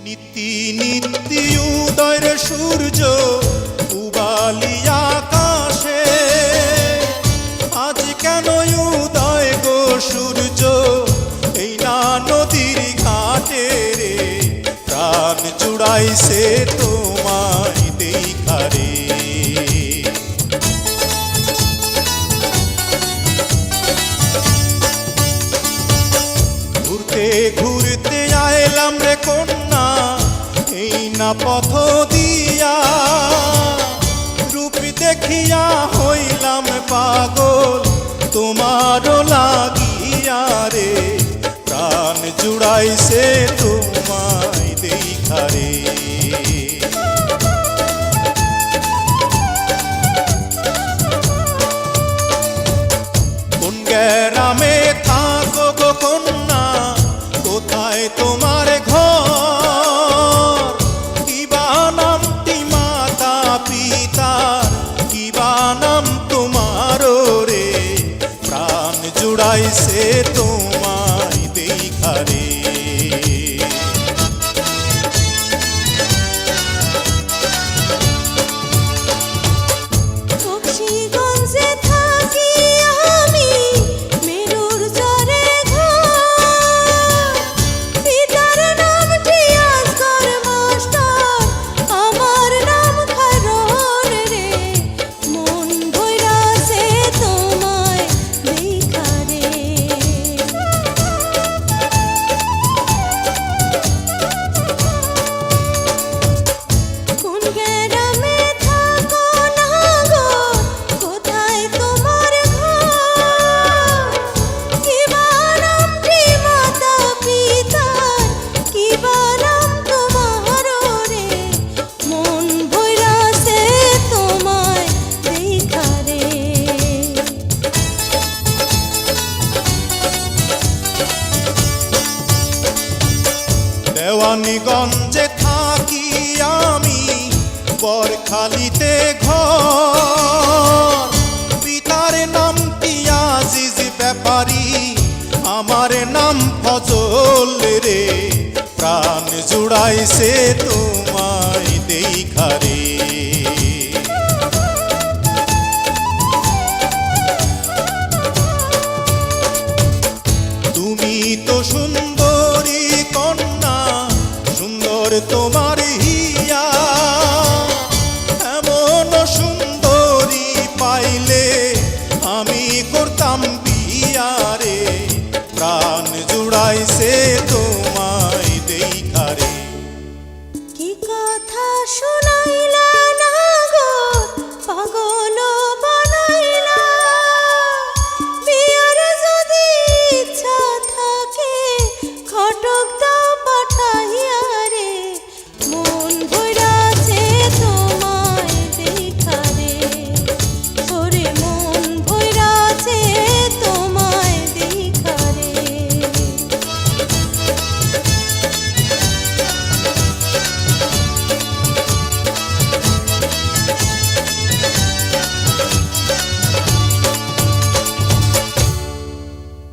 নীতি নীতি উদয়ের সূর্য উবালি আকাশে, আজ কেন উদয় গো সূর্য এই না নদীর ঘাটে রে, প্রাণ জুড়াইছে তোমায় দেখা রে। ঘুরতে ঘুরতে আইলাম রে কন্যা এই না পথ দিয়া, রূপ দেখিয়া হইলাম পাগল তোমারও লাগিয়া রে, প্রাণ জুড়াইছে তোমায় দেখা রে। কোন গ্রামে থাকো গো কন্যা, কোথায় তোমার ঘর, কিবা নামটি মাতা পিতার, কিবা নাম তোমার রে, প্রাণ জুড়াইছে তোমায় দেখা রে। দেওয়ানীগঞ্জে থাকি আমি বরখালিতে ঘর, পিতার নাম কি আজিজ ব্যাপারী, আমার নাম ফজল রে, প্রাণ জুড়াইছে তোমায় দেখা রে। তুমি তো সুন্দরী কন্যা, সুন্দর তোমার